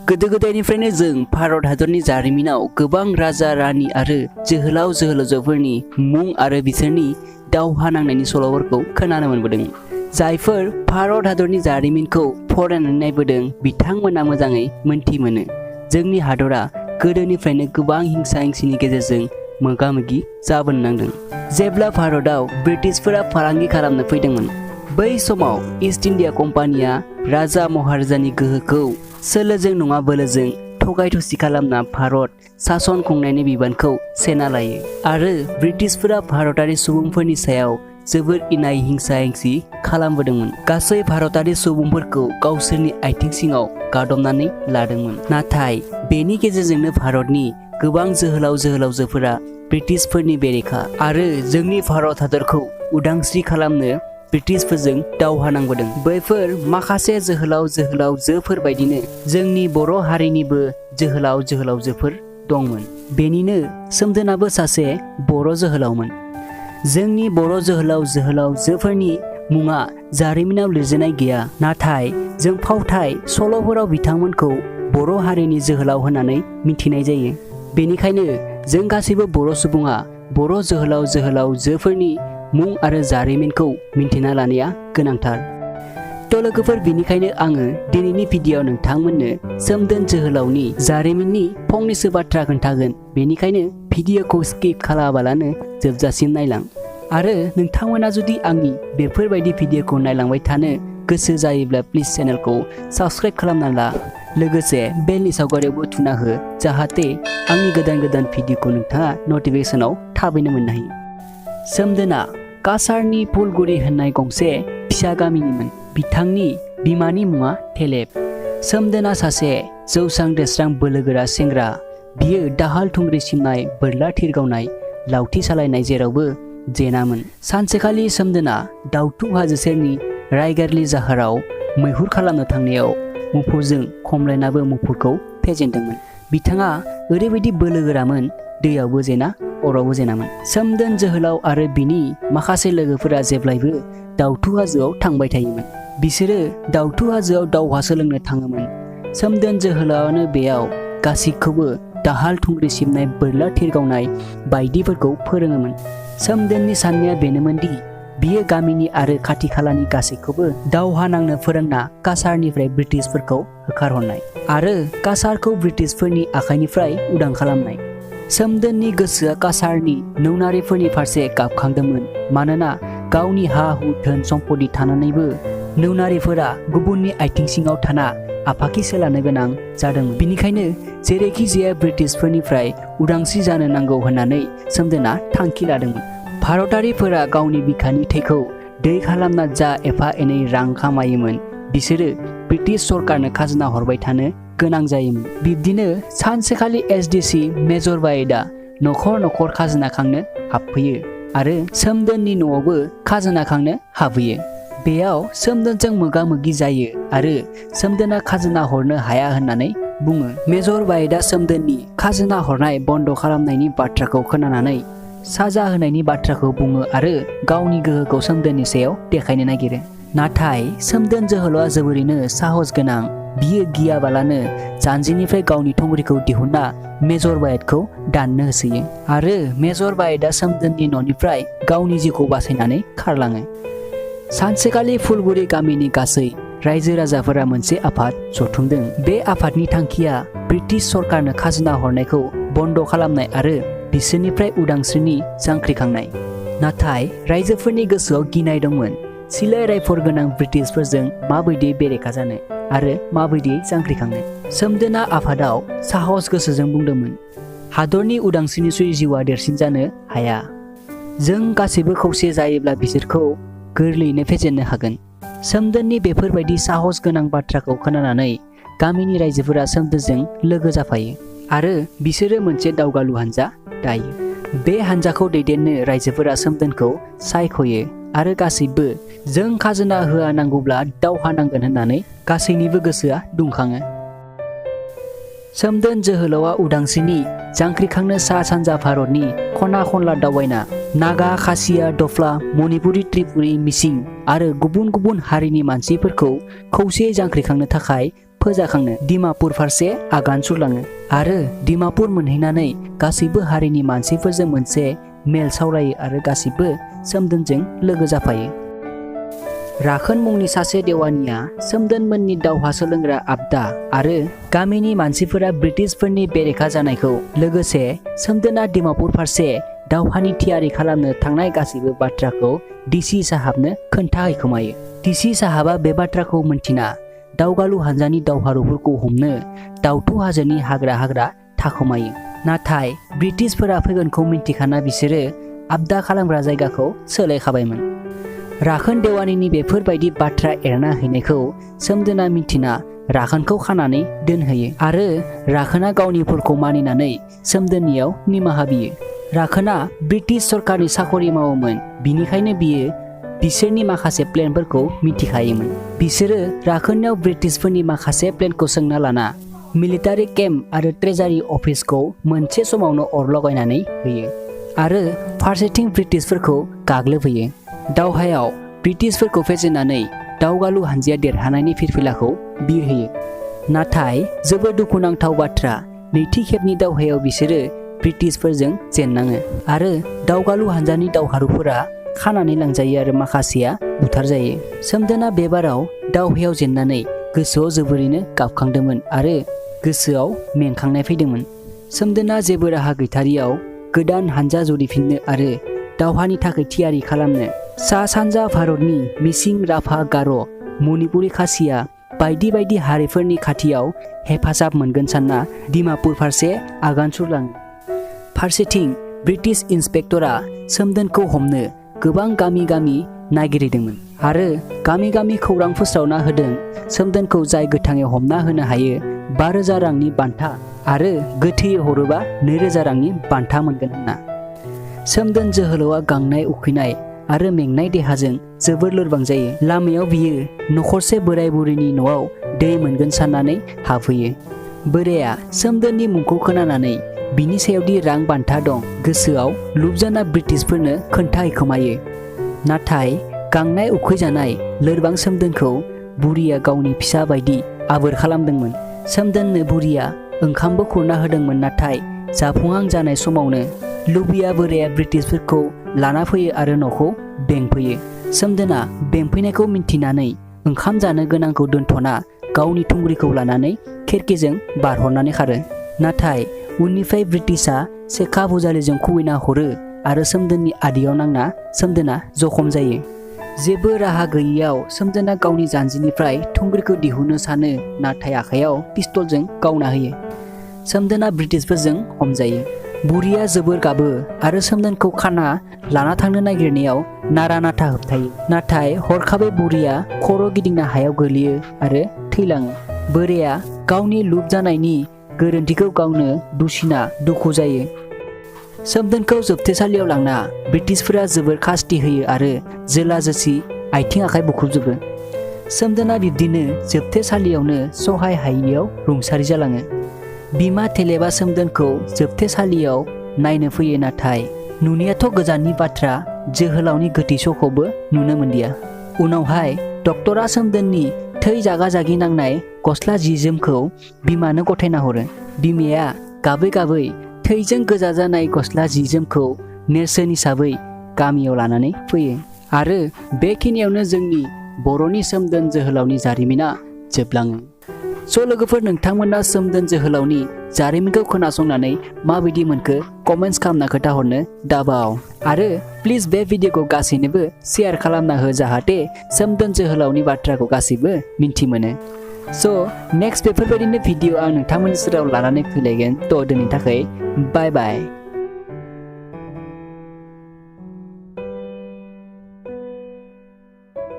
गोदो गोदायनिफ्रायनो जों भारत हादरनि जारिमिनाव गोबां राजा रानि आरो जोहोलाव जोहोलावजोफोरनि मुं आरो बिसोरनि दावहा नांनायनि सल'फोरखौ खोनानो मोनबोदों। जायफोर भारत हादरनि जारिमिनखौ फरायनानै नायबोदों बिथांमोना मोजाङै मोन्थि मोनो। जोंनि हादरा गोदोनिफ्रायनो गोबां हिंसा हिंसिनि गेजेरजों मोगा मोगि जाबोनो नांदों। जेब्ला भारतआव ब्रिटिशफोरा फालांगि खालामनो फैदोंमोन, बै समाव ईस्ट इन्डिया कम्पानिया राजा महाराजानि गोहोखौ सोलोजों नङा बोलोजों थगाय थसि खालामना भारत सासन खुंनायनि बिबानखौ सेना लायो आरो ब्रिटिशफोरा भारतारि सुबुंफोरनि सायाव जोबोर इनाय हिंसा हिंसि खालामबोदोंमोन। गासै भारतारि सुबुंफोरखौ गावसोरनि आथिं सिङाव गादबनानै लादोंमोन। नाथाय बेनि गेजेरजोंनो भारतनि गोबां जोहोलाव जोहोलावजोफोरा ब्रिटिशफोरनि बेरेखा आरो जोंनि भारत हादरखौ उदांस्रि खालामनो ब्रिटिशफोरजों दावहा नांबोदों। बैफोर माखासे जोहोलाव जोहोलावजोफोर बायदिनो जोंनि बर' हारिनिबो जोहोलाव जोहोलावजोफोर दंमोन। बेनिनो सोमदोनाबो सासे बर' जोहोलावमोन। जोंनि बर' जोहोलाव जोहोलावजोफोरनि मुङा जारिमिनाव लिरजानाय गैया, नाथाय जों फावथाय सल'फोराव बिथांमोनखौ बर' हारिनि जोहोलाव होननानै मिथिनाय जायो। बेनिखायनो जों गासैबो बर' सुबुङा बर' जोहोलाव जोहोलावजोफोरनि मुं आरो जारिमिनखौ मिन्थिना लानाया गोनांथार। थ' लोगोफोर, बेनिखायनो आङो दिनैनि भिडिअ'आव नोंथांमोननो सोमदोन जोहोलावनि जारिमिननि फंनैसो बाथ्रा खोन्थागोन। बेनिखायनो भिडिअ'खौ स्किप खालामाबालानो जोबजासिम नायलां। आरो नोंथांमोना जुदि आंनि बेफोरबायदि भिडिअ'खौ नायलांबाय थानो गोसो जायोब्ला प्लिज चेनेलखौ साबस्क्राइब खालामना ला। लोगोसे बेलनि सावगारियावबो थुना हो, जाहाथे आंनि गोदान गोदान भिडिअ'खौ नोंथाङा नटिफिकेसनाव थाबैनो मोननो हायो। सोमदोना काछारनि फुलगुरि होननाय गंसे फिसा गामिनिमोन। बिथांनि बिमानि मुङा थेलेब। सोमदोना सासे जौस्रां देस्रां बोलोगोरा सेंग्रा। बियो दाहाल थुंग्रि सिबनाय, बोरला थिर गावनाय, लावथि सालायनाय जेरावबो जेनामोन। सानसेखालि सोमदोना दाउथु हाजो सेरनि रायगारलि जाहाराव मैहुर खालामनो थांनायाव मुफुरजों खमलायनाबो मुफुरखौ फेजेनदोंमोन। बिथाङा ओरैबायदि बोलोगोरामोन, दैयावबो जेना अरावबो जेनामोन। सोमदोन जोहोलाव आरो बिनि माखासे लोगोफोरा जेब्लायबो दाउथु हाजोआव थांबाय थायोमोन। बिसोरो दाउथु हाजोआव दावहा सोलोंनो थाङोमोन। सोमदोन जोहोलावानो बेयाव गासैखौबो दाहाल थुंग्रि सिबनाय, बोरला थिर गावनाय बायदिफोरखौ फोरोङोमोन। सोमदोननि साननाया बेनोमोन दि बियो गामिनि आरो खाथि खालानि गासैखौबो दावहा नांनो फोरोंना काछारनिफ्राय ब्रिटिशफोरखौ होखारहरनाय आरो काछारखौ ब्रिटिशफोरनि आखाइनिफ्राय उदां खालामनाय। सोमदोननि गोसोआ काछारनि नौनारिफोरनि फारसे गाबखांदोंमोन, मानोना गावनि हा हु धोन सम्पति थानानैबो नौनारिफोरा गुबुननि आथिं सिङाव थाना आफाखि सोलानो गोनां जादोंमोन। बिनिखायनो जेरैखि जाया ब्रिटिशफोरनिफ्राय उदांस्रि जानो नांगौ होननानै सोमदोना थांखि लादोंमोन। भारतारिफोरा गावनि बिखानि थैखौ दै खालामना जा एफा एनै रां खामायोमोन, बिसोरो ब्रिटिश सरकारनो खाजोना हरबाय थानो गोनां जायोमोन। बिब्दिनो सानसेखालि एसडिसि मेजर बायदा नखर नखर खाजोना खांनो हाबफैयो आरो सोमदोननि न'आवबो खाजोना खांनो हाबहैयो। बेयाव सोमदोनजों मोगा मोगि जायो आरो सोमदोना खाजोना हरनो हाया होननानै बुङो। मेजर बायदा सोमदोननि खाजोना हरनाय बन्द खालामनायनि बाथ्राखौ खोनानानै साजा होनायनि बाथ्राखौ बुङो आरो गावनि गोहोखौ सोमदोननि सायाव देखायनो नागिरो। नाथाय सोमदोन जोहोलावआ जोबोरैनो साहस गोनां। बियो गियाबालानो जानजिनिफ्राय गावनि थुंग्रिखौ दिहुनना मेजर बायदखौ दाननो होसोयो आरो मेजर बायदा सोमदोननि न'निफ्राय गावनि जिउखौ बासायनानै खारलाङो। सानसेखालि फुलगुरि गामिनि गासै रायजो राजाफोरा मोनसे आफाद जथुमदों। बे आफादनि थांखिया ब्रिटिश सरकारनो खाजोना हरनायखौ बन्द खालामनाय आरो बिसोरनिफ्राय उदांस्रिनि जांख्रिखांनाय। नाथाय रायजोफोरनि गोसोआव गिनाय दंमोन, सिलाय रायफोर गोनां ब्रिटिशफोरजों माबायदि बेरेखा जानो आरो माबायदि जांख्रिखांनो। सोमदोना आफादाव साहस गोसोजों बुंदोंमोन, हादरनि उदांस्रिनिख्रुइ जिउआ देरसिन जानो हाया। जों गासैबो खौसे जायोब्ला बिसोरखौ गोरलैयैनो फेजेननो हागोन। सोमदोननि बेफोरबायदि साहस गोनां बाथ्राखौ खोनानानै गामिनि रायजोफोरा सोमदोनजों लोगो जाफायो आरो बिसोरो मोनसे दावगालु हानजा दायो। बे हानजाखौ दैदेननो रायजोफोरा सोमदोनखौ सायख'यो आरो गासैबो जों खाजोना होआ नांगौब्ला दावहा नांगोन होननानै गासैनिबो गोसोआ दुंखाङो। सोमदोन जोहोलावआ उदांस्रिनि जांख्रिखांनो सा सानजा भारतनि खना खनला दावबायना नागा, खासिया, दफ्ला, मणिपुरि, त्रिपुरि, मिसिं आरो गुबुन गुबुन हारिनि मानसिफोरखौ खौसेयै जांख्रिखांनो थाखाय फोजाखांनो डिमापुर फारसे आगान सुरलाङो आरो डिमापुर मोनहैनानै गासैबो हारिनि मानसिफोरजों मोनसे मेल सावरायो आरो गासैबो सोमदोनजों लोगो जाफायो। राखोन मुंनि सासे देवानिया सोमदोनमोननि दावहा सोलोंग्रा आबदा आरो गामिनि मानसिफोरा ब्रिटिशफोरनि बेरेखा जानायखौ लोगोसे सोमदोना डिमापुर फारसे दावहानि थियारि खालामनो थांनाय गासैबो बाथ्राखौ डिसि साहाबनो खोन्थाहैखोमायो। डिसि साहाबा बे बाथ्राखौ मोनथिना दावगालु हानजानि दावहारुफोरखौ हमनो दाउथु हाजोनि हाग्रा थाखोमायो। नाथाय ब्रिटिशफोरा फैगोनखौ मिन्थिखाना बिसोरो आबदा खालामग्रा जायगाखौ सोलायखाबायमोन। राखोन देवानिनि बेफोरबायदि बाथ्रा एरना हैनायखौ सोमदोना मिन्थिना राखोनखौ खानानै दोनहैयो आरो राखोना गावनि भुलखौ मानिनानै सोमदोननियाव निमाहा बियो। राखोना ब्रिटिश सरकारनि साखरि मावोमोन, बिनिखायनो बियो बिसोरनि माखासे प्लेनफोरखौ मिथिखायोमोन। बिसोरो राखोननियाव ब्रिटिशफोरनि माखासे प्लेनखौ सोंना लाना मिलिटारि केम्प आरो ट्रेजारि अफिसखौ मोनसे समावनो अर लगायनानै होयो आरो फारसेथिं ब्रिटिशफोरखौ गाग्लोबहैयो। दावहायाव ब्रिटिशफोरखौ फेजेननानै दावगालु हानजाया देरहानायनि फिरफिलाखौ बिरहोयो। नाथाय जोबोद दुखुनांथाव बाथ्रा, नैथि खेबनि दावहायाव बिसोरो ब्रिटिशफोरजों जेननाङो आरो दावगालु हानजानि दावहारुफोरा खानानै लांजायो आरो माखासेया बुथारजायो। सोमदोना बे बाराव दावहायाव जेननानै गोसोआव जोबोरैनो गाबखांदोंमोन आरो गोसोआव मेंखांनाय फैदोंमोन। सोमदोना जेबो राहा गैथारियाव गोदान हानजा जुरिफिननो आरो दावहानि थाखाय थियारि खालामनो सा सानजा भारतनि मिसिं, राभा, गार', मणिपुरि, खासिया बायदि बायदि हारिफोरनि खाथियाव हेफाजाब मोनगोन सानना डिमापुर फारसे आगान सुरलाङो। फारसेथिं ब्रिटिश इन्सपेक्टरा सोमदोनखौ हमनो गोबां गामि नागिरहैदोंमोन आरो गामि खौरां फोसावना होदों सोमदोनखौ जाय गोथाङै हमना होनो हायो 5,000 रांनि बान्था आरो गोथैयै हरोबा 2,000 रांनि बान्था मोनगोन होनना। सोमदोन जोहोलावआ गांनाय उखैनाय आरो मेंनाय देहाजों जोबोर लोरबां जायो। लामायाव बियो नखरसे बोराय बुरैनि न'आव दै मोनगोन साननानै हाबहैयो। बोराया सोमदोननि मुंखौ खोनानानै बिनि सायावदि रां बान्था दं गोसोआव लुबजाना ब्रिटिशफोरनो खोन्थाहैखोमायो। नाथाय गांनाय उखैजानाय लोरबां सोमदोनखौ बुरिया गावनि फिसा बायदि आबोर खालामदोंमोन। सोमदोननो बुरिया ओंखामबो खुरना होदोंमोन, नाथाय जाफुंहां जानाय समावनो लुबिया बोराया ब्रिटिशफोरखौ लाना फैयो आरो न'खौ बेंफैयो। सोमदोना बेंफैनायखौ मिन्थिनानै ओंखाम जानो गोनांखौ दोनथ'ना गावनि थुंग्रिखौ लानानै खिरखिजों बारहरनानै खारो। नाथाय उननिफ्राय ब्रिटिशआ सेखा भुजालिजों खुबैना हरो आरो सोमदोननि आदैयाव नांना सोमदोना जखम जायो। जेबो राहा गैयैयाव सोमदोना गावनि जानजिनिफ्राय थुंग्रिखौ दिहुननो सानो, नाथाय आखायाव पिस्तलजों गावना होयो। सोमदोना ब्रिटिशफोरजों हमजायो। बुरिया जोबोर गाबो आरो सोमदोनखौ खाना लाना थांनो नागिरनायाव नारा नाथा होबथायो। नाथाय हरखाबै बुरिया खर' गिदिंना हायाव गोलैयो आरो थैलाङो। बोराया गावनि लुब जानायनि गोरोन्थिखौ गावनो दुसिना दुखु जायो। सोमदोनखौ जोबथेसालियाव लांना ब्रिटिशफोरा जोबोर खास्ति होयो आरो जोला जोसि आथिं आखाइ बुख्रुबजोबो। सोमदोना बिब्दिनो जोबथेसालियावनो सहाय हायैयाव रुंसारि जालाङो। बिमा थेलेबा सोमदोनखौ जोबथेसालियाव नायनो फैयो, नाथाय नुनायाथ' गोजाननि बाथ्रा जोहोलावनि गोथै सहखौबो नुनो मोनदिया। उनावहाय डक्टरा सोमदोननि थै जागा जागि नांनाय गस्ला जि जोमखौ बिमानो गथायना हरो। बिमाया गाबै गाबै थैजों गोजा जानाय गस्ला जि जोमखौ नेरसोन हिसाबै गामियाव लानानै फैयो। आरो बेखिनियावनो जोंनि बर'नि सोमदोन जोहोलावनि जारिमिना जोबलाङो। स' लोगोफोर, नोंथांमोना सोमदोन जोहोलावनि जारिमिनखौ खोनासंनानै माबायदि मोनखो कमेन्ट्स खालामना खोन्थाहरनो दाबाव। आरो प्लिज बे भिडिअखौ गासैनोबो शेयार खालामना हो, जाहाथे सोमदोन जोहोलावनि बाथ्राखौ गासैबो मिन्थि मोनो। स' नेक्स्ट बेफोरबायदिनो भिडिअ आं नोंथांमोननि सेराव लानानै फैलायगोन। थ' दिनैनि थाखाय बाय बाय।